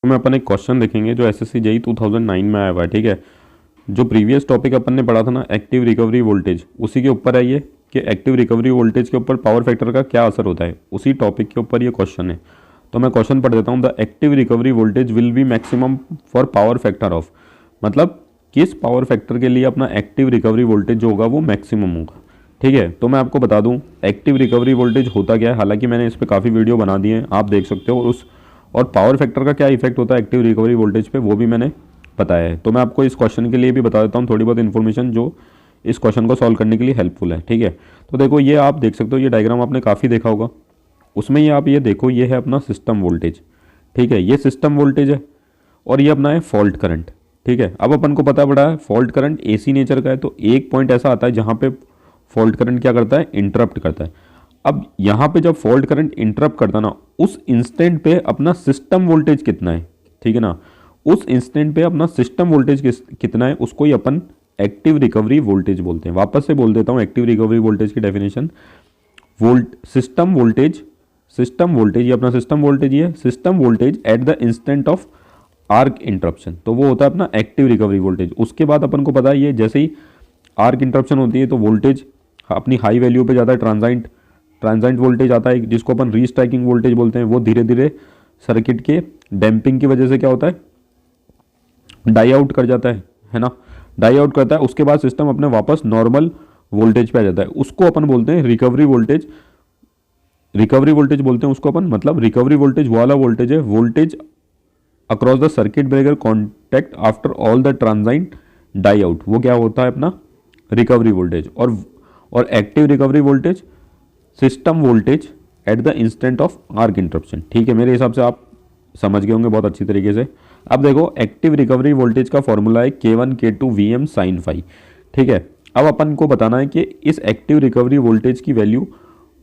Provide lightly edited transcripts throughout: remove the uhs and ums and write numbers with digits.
तो मैं अपन एक क्वेश्चन देखेंगे जो एसएससी जेईई 2009 में आया हुआ है। ठीक है, जो प्रीवियस टॉपिक अपन ने पढ़ा था ना, एक्टिव रिकवरी वोल्टेज, उसी के ऊपर है ये कि एक्टिव रिकवरी वोल्टेज के ऊपर पावर फैक्टर का क्या असर होता है। उसी टॉपिक के ऊपर ये क्वेश्चन है। तो मैं क्वेश्चन पढ़ देता हूँ। The active recovery voltage will be maximum for power factor of, मतलब किस पावर फैक्टर के लिए अपना एक्टिव रिकवरी वोल्टेज जो होगा वो मैक्सिमम होगा। ठीक है, तो मैं आपको बता दूं एक्टिव रिकवरी वोल्टेज होता क्या है। हालांकि मैंने इस पर काफ़ी वीडियो बना दिए हैं, आप देख सकते हो। और पावर फैक्टर का क्या इफेक्ट होता है एक्टिव रिकवरी वोल्टेज पे, वो भी मैंने बताया है। तो मैं आपको इस क्वेश्चन के लिए भी बता देता हूँ थोड़ी बहुत इन्फॉर्मेशन जो इस क्वेश्चन को सॉल्व करने के लिए हेल्पफुल है। ठीक है, तो देखो ये आप देख सकते हो, ये डायग्राम आपने काफ़ी देखा होगा। उसमें ये आप ये देखो, ये है अपना सिस्टम वोल्टेज। ठीक है, ये सिस्टम वोल्टेज है और ये अपना है फॉल्ट करंट। ठीक है, अब अपन को पता पड़ा है फॉल्ट करंट एसी नेचर का है, तो एक पॉइंट ऐसा आता है जहाँ पे फॉल्ट करंट क्या करता है, इंटरप्ट करता है। अब यहाँ पे जब फॉल्ट करंट इंटरप्ट करता ना, उस इंस्टेंट पे अपना सिस्टम वोल्टेज कितना है, ठीक है ना, उस इंस्टेंट पे अपना सिस्टम वोल्टेज कितना है, उसको ही अपन एक्टिव रिकवरी वोल्टेज बोलते हैं। वापस से बोल देता हूँ एक्टिव रिकवरी वोल्टेज की डेफिनेशन। सिस्टम वोल्टेज, ये अपना सिस्टम वोल्टेज ही है। System voltage at the instant of arc interruption, तो वो होता है अपना एक्टिव रिकवरी वोल्टेज। उसके बाद अपन को पता है ये जैसे ही आर्क इंटरप्शन होती है तो वोल्टेज अपनी हाई वैल्यू पे जाता है, ट्रांजाइंट वोल्टेज आता है जिसको अपन रीस्ट्राइकिंग वोल्टेज बोलते हैं। वो धीरे धीरे सर्किट के डैम्पिंग की वजह से क्या होता है, डाई आउट कर जाता है ना, डाई आउट करता है। उसके बाद सिस्टम अपने वापस नॉर्मल वोल्टेज पे आ जाता है। उसको अपन बोलते हैं रिकवरी वोल्टेज। रिकवरी वोल्टेज बोलते हैं उसको अपन, मतलब रिकवरी वोल्टेज वाला वोल्टेज है, voltage across the circuit breaker contact after all the transient die out, वो क्या होता है अपना रिकवरी वोल्टेज। और active recovery voltage system voltage at the instant of arc interruption. ठीक है, मेरे हिसाब से आप समझ गए होंगे बहुत अच्छी तरीके से। अब देखो एक्टिव रिकवरी वोल्टेज का फॉर्मूला है K1 K2 VM sin phi। ठीक है, अब अपन को बताना है कि इस एक्टिव रिकवरी वोल्टेज की वैल्यू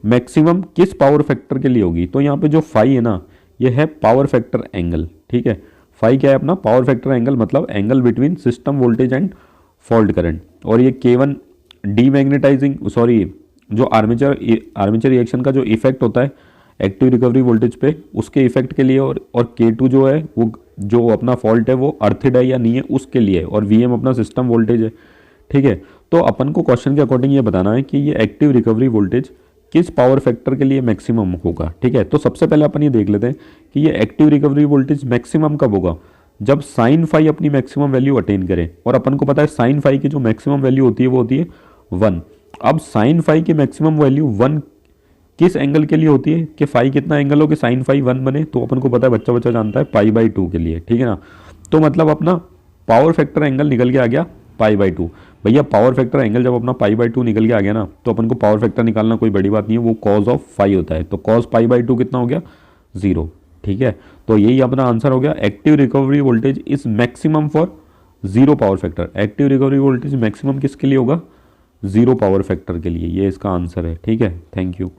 मैक्सिमम किस पावर फैक्टर के लिए होगी। तो यहाँ पे जो फाई है ना, ये है पावर फैक्टर एंगल। ठीक है, फाई क्या है अपना, पावर फैक्टर एंगल, मतलब angle between system voltage and fault current. और ये K1 डीमैग्नेटाइजिंग, सॉरी, जो आर्मेचर रिएक्शन का जो इफेक्ट होता है एक्टिव रिकवरी वोल्टेज पे, उसके इफेक्ट के लिए। और K2 जो है वो जो अपना फॉल्ट है वो अर्थिड है या नहीं है उसके लिए। और VM अपना सिस्टम वोल्टेज है। ठीक है, तो अपन को क्वेश्चन के अकॉर्डिंग ये बताना है कि ये एक्टिव रिकवरी वोल्टेज किस पावर फैक्टर के लिए मैक्सिमम होगा। ठीक है, तो सबसे पहले अपन ये देख लेते हैं कि ये एक्टिव रिकवरी वोल्टेज मैक्सिमम कब होगा, जब साइन फाई अपनी मैक्सिमम वैल्यू अटेन करे। और अपन को पता है साइन फाई की जो मैक्सिमम वैल्यू होती है वो होती है 1। अब साइन फाई की मैक्सिमम वैल्यू 1 किस एंगल के लिए होती है, कि फाई कितना एंगल हो कि साइन फाई 1 बने, तो अपन को पता है, बच्चा बच्चा जानता है, π/2 के लिए। ठीक है ना, तो मतलब अपना पावर फैक्टर एंगल निकल के आ गया π/2। भैया पावर फैक्टर एंगल जब अपना π/2 निकल के आ गया ना, तो अपन को पावर फैक्टर निकालना कोई बड़ी बात नहीं है, वो कॉज ऑफ फाई होता है। तो कॉस π/2 कितना हो गया, 0। ठीक है, तो यही अपना आंसर हो गया। Active recovery voltage is maximum for 0 power factor. Active recovery voltage maximum किसके लिए होगा, 0 पावर फैक्टर के लिए। ये इसका आंसर है। ठीक है, थैंक यू।